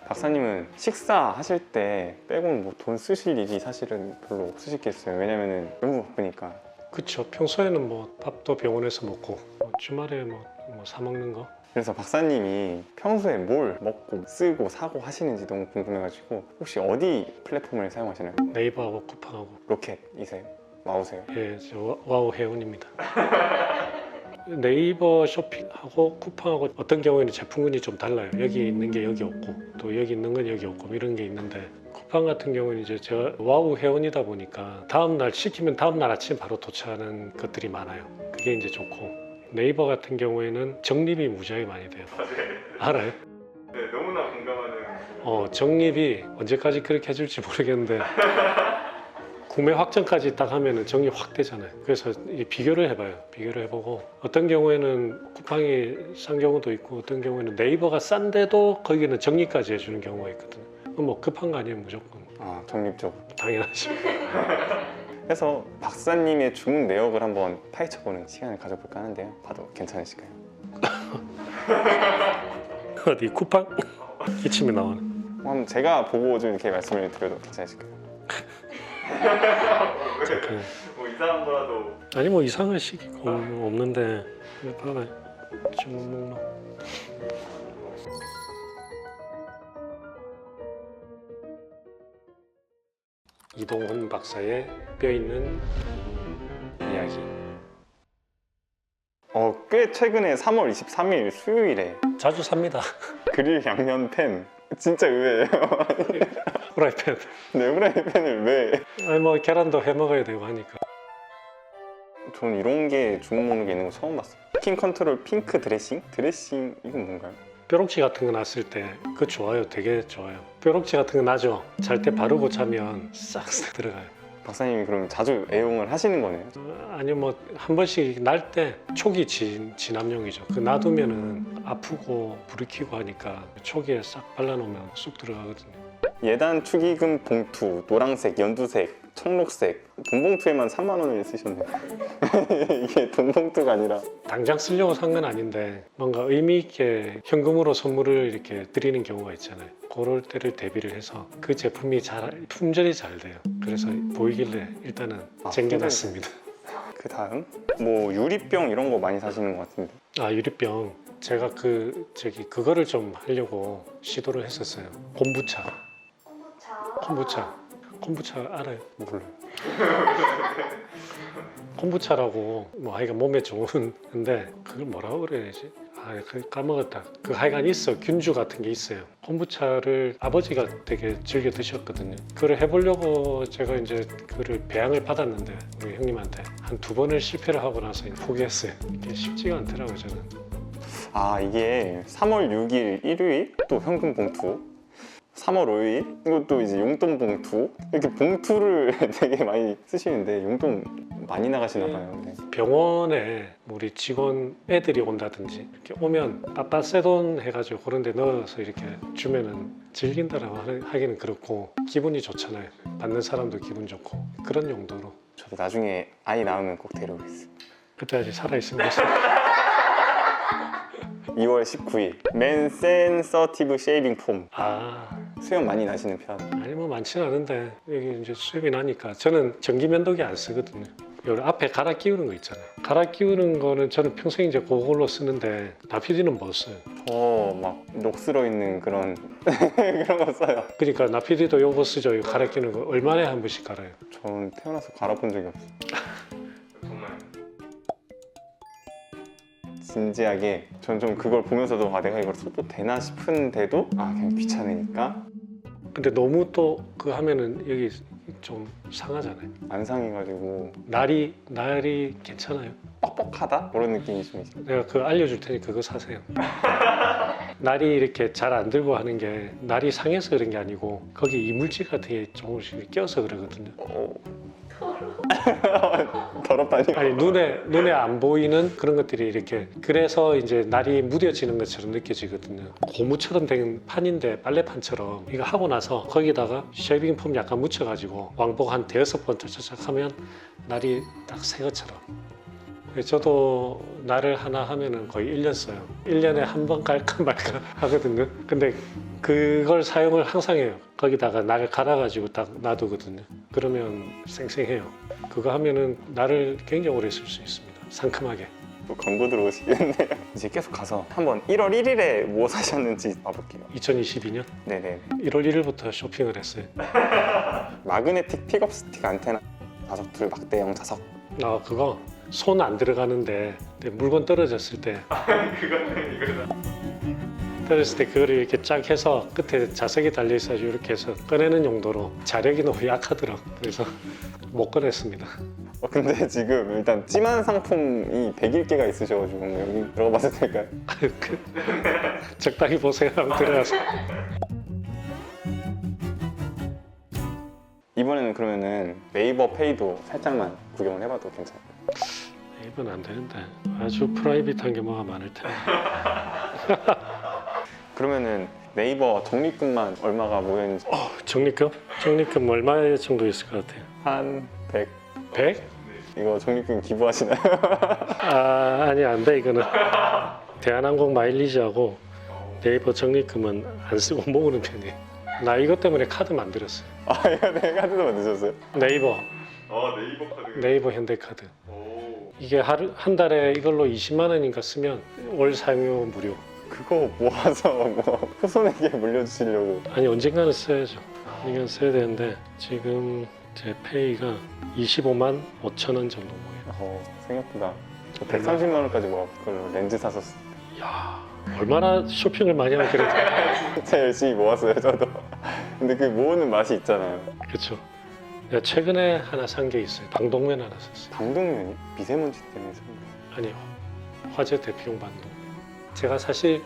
박사님은 식사하실 때 빼고는 뭐 돈 쓰실 일이 사실은 별로 없으시겠어요. 왜냐면은 너무 바쁘니까. 그쵸. 평소에는 뭐 밥도 병원에서 먹고 뭐 주말에 뭐 사 먹는 거. 그래서 박사님이 평소에 뭘 먹고 쓰고 사고 하시는지 너무 궁금해가지고 혹시 어디 플랫폼을 사용하시나요? 네이버하고 쿠팡하고. 로켓이세요? 와우세요? 예, 저 와우 회원입니다. 네이버 쇼핑하고 쿠팡하고 어떤 경우에는 제품군이 좀 달라요. 여기 있는 게 여기 없고 또 여기 있는 건 여기 없고 이런 게 있는데, 쿠팡 같은 경우는 이제 제가 와우 회원이다 보니까 다음날 시키면 다음날 아침 바로 도착하는 것들이 많아요. 그게 이제 좋고, 네이버 같은 경우에는 적립이 무지하게 많이 돼요. 알아요? 네, 너무나 공감하는. 적립이 언제까지 그렇게 해줄지 모르겠는데 구매 확정까지 딱 하면은 정리 확 되잖아요. 그래서 이 비교를 해봐요. 비교를 해보고 어떤 경우에는 쿠팡이 싼 경우도 있고 어떤 경우에는 네이버가 싼데도 거기는 정리까지 해주는 경우가 있거든요. 그럼 뭐 급한 거 아니에요, 무조건. 아, 적립적. 당연하죠. 그래서 박사님의 주문 내역을 한번 파헤쳐보는 시간을 가져볼까 하는데요. 봐도 괜찮으실까요? 어디 쿠팡? 기침이 나오네. 한번 제가 보고 좀 이렇게 말씀을 드려도 괜찮으실까요? 잠깐. 뭐 이상한 거라도. 아니 뭐 이상한 시기가 없는데 봐봐요. 주문 목록. 이동훈 박사의 뼈 있는 이야기. 꽤 최근에 3월 23일 수요일에 자주 삽니다. 그릴 양면 펜. 진짜 의외예요. 프라이팬. 네, 후라이팬을 왜? 아니 뭐 계란도 해 먹어야 되고 하니까. 저는 이런 게 주문 목록에 있는 거 처음 봤어요. 스킨 컨트롤 핑크 드레싱? 드레싱 이건 뭔가요? 뼈록지 같은 거 났을 때 그거 좋아요. 되게 좋아요. 뼈록지 같은 거 나죠? 잘 때 바르고 자면 싹싹 들어가요. 박사님이 그럼 자주 애용을 하시는 거네요? 아니요 뭐 한 번씩 날 때 초기 진압용이죠. 그 놔두면은 아프고 불이 켜고 하니까 초기에 싹 발라놓으면 쑥 들어가거든요. 예단 축의금 봉투, 노란색, 연두색, 청록색. 돈 봉투에만 3만 원을 쓰셨네요. 이게 돈 봉투가 아니라. 당장 쓰려고 산 건 아닌데 뭔가 의미 있게 현금으로 선물을 이렇게 드리는 경우가 있잖아요. 그럴 때를 대비를 해서 그 제품이 품절이 잘 돼요. 그래서 보이길래 일단은 챙겨놨습니다. 그 다음 뭐 유리병 이런 거 많이 사시는 것 같은데. 아, 유리병. 제가 그거를 좀 하려고 시도를 했었어요. 콤부차 알아요? 몰라요. 콤부차라고 뭐 하여간 몸에 좋은데 그걸 뭐라고 그래야 되지? 까먹었다. 그 하여간 있어. 균주 같은 게 있어요. 콤부차를 아버지가 되게 즐겨 드셨거든요. 그걸 해보려고 제가 이제 그를 배양을 받았는데 우리 형님한테 한 2번을 실패를 하고 나서 포기했어요. 이게 쉽지가 않더라고요, 저는. 아, 이게 3월 6일 일요일 또 현금 봉투, 3월 5일 이것도 이제 용돈 봉투. 이렇게 봉투를 되게 많이 쓰시는데 용돈 많이 나가시나 봐요. 네. 병원에 우리 직원 애들이 온다든지 이렇게 오면 빠빠세돈 해가지고 그런 데 넣어서 이렇게 주면은 즐긴다라고 하기는 그렇고 기분이 좋잖아요. 받는 사람도 기분 좋고 그런 용도로. 저도 나중에 아이 낳으면 꼭 데려오겠습니다. 그때까지 살아있으면 좋습니다. 2월 19일 맨 센서티브 쉐이빙 폼. 아, 수염 많이 나시는 편. 아니 뭐 많지는 않은데 여기 이제 수염이 나니까 저는 전기 면도기 안 쓰거든요. 여기 앞에 갈아 끼우는 거 있잖아요. 갈아 끼우는 거는 저는 평소에 이제 그걸로 쓰는데 나피디는 뭐 써요? 저 막 녹슬어 있는 그런 그런 거 써요. 그러니까 나피디도 요거 쓰죠. 이거 갈아 끼우는 거 얼마에 한 번씩 갈아요? 전 태어나서 갈아본 적이 없어요. 정말. 진지하게 전 좀 그걸 보면서도 내가 이걸 써도 되나 싶은데도 그냥 귀찮으니까 근데 너무 또 그거 하면은 여기 좀 상하잖아요. 안 상해가지고 날이 괜찮아요. 뻑뻑하다? 그런 느낌이 좀 있어요. 내가 그거 알려줄 테니 그거 사세요. 날이 이렇게 잘 안 들고 하는 게 날이 상해서 그런 게 아니고 거기 이물질 같은 게 조금씩 껴서 그러거든요. 더럽다니. 아니 눈에 안 보이는 그런 것들이 이렇게 그래서 이제 날이 무뎌지는 것처럼 느껴지거든요. 고무처럼 된 판인데 빨래판처럼 이거 하고 나서 거기다가 쉐이빙 폼 약간 묻혀가지고 왕복 한 5번 차차차 하면 날이 딱 새 것처럼 저도 날을 하나 하면은 거의 1년 써요. 1년에 한 번 갈까 말까 하거든요. 근데 그걸 사용을 항상 해요. 거기다가 날 갈아가지고 딱 놔두거든요. 그러면 쌩쌩해요. 그거 하면은 날을 굉장히 오래 쓸 수 있습니다. 상큼하게. 또 광고 들어오시겠네요. 이제 계속 가서 한번 1월 1일에 뭐 사셨는지 봐볼게요. 2022년 네네. 1월 1일부터 쇼핑을 했어요. 마그네틱 픽업 스틱 안테나 자석줄 막대형 자석. 그거 손 안 들어가는데 물건 떨어졌을 때 떨어졌을 때 그거를 이렇게 쫙 해서 끝에 자석이 달려 있어가지고 이렇게 해서 꺼내는 용도로 자력이 너무 약하더라고. 그래서 못 꺼냈습니다. 근데 지금 일단 찜한 상품이 100일 개가 있으셔가지고 여기 들어가봐도 될까요? 적당히 보세요. 한번 들어가서. 이번에는 그러면은 네이버 페이도 살짝만 구경을 해봐도 괜찮아요. 이건 안 되는데 아주 프라이빗한 게 뭐가 많을 텐데. 그러면은 네이버 적립금만 얼마가 모였는지 적립금? 적립금 얼마 정도 있을 것 같아요? 한 100. 100? 이거 적립금 기부하시나요? 아니 안 돼 이거는. 대한항공 마일리지하고 네이버 적립금은 안 쓰고 모으는 편이에요. 나 이것 때문에 카드 만들었어요. 아 이거 내 카드도 만드셨어요? 네이버 네이버 카드. 네이버 현대카드. 이게 한 달에 이걸로 20만 원인가 쓰면 월 사용료 무료. 그거 모아서 뭐 후손에게 물려주시려고. 아니 언젠가는 써야죠. 이건 써야 되는데 지금 제 페이가 25만 5천 원 정도 모여요. 생각보다 130만 원까지 모아 그걸로 렌즈 샀었어요. 이야 얼마나 쇼핑을 많이 하면 그래도. 진짜 열심히 모았어요 저도. 근데 그 모으는 맛이 있잖아요. 그렇죠. 내가 최근에 하나 산 게 있어요. 방독면 하나 샀어요. 방독면이 미세먼지 때문에 산 거예요. 아니요. 화재 대피용 방독. 제가 사실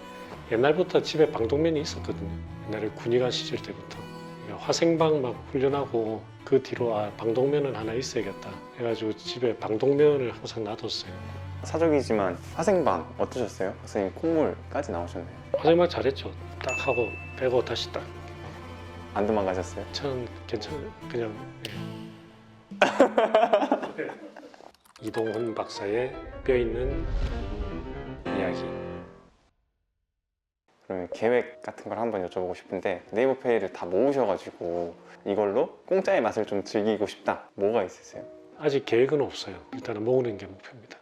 옛날부터 집에 방독면이 있었거든요. 옛날에 군의관 시절 때부터. 그러니까 화생방 막 훈련하고 그 뒤로 방독면은 하나 있어야겠다. 해가지고 집에 방독면을 항상 놔뒀어요. 사적이지만 화생방 어떠셨어요? 선생님 콧물까지 나오셨네요. 화생방 잘했죠. 딱 하고 빼고 다시 딱. 안 도망가셨어요? 전 괜찮아요. 그냥 네. 이동훈 박사의 뼈 있는 이야기. 그러면 계획 같은 걸 한번 여쭤보고 싶은데 네이버 페이를 다 모으셔가지고 이걸로 공짜의 맛을 좀 즐기고 싶다. 뭐가 있으세요? 아직 계획은 없어요. 일단은 모으는 게 목표입니다.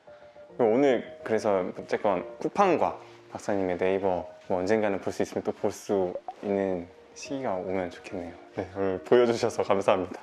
그럼 오늘 그래서 어쨌건 쿠팡과 박사님의 네이버 뭐 언젠가는 볼 수 있으면 또 볼 수 있는 시기가 오면 좋겠네요. 네, 오늘 보여주셔서 감사합니다.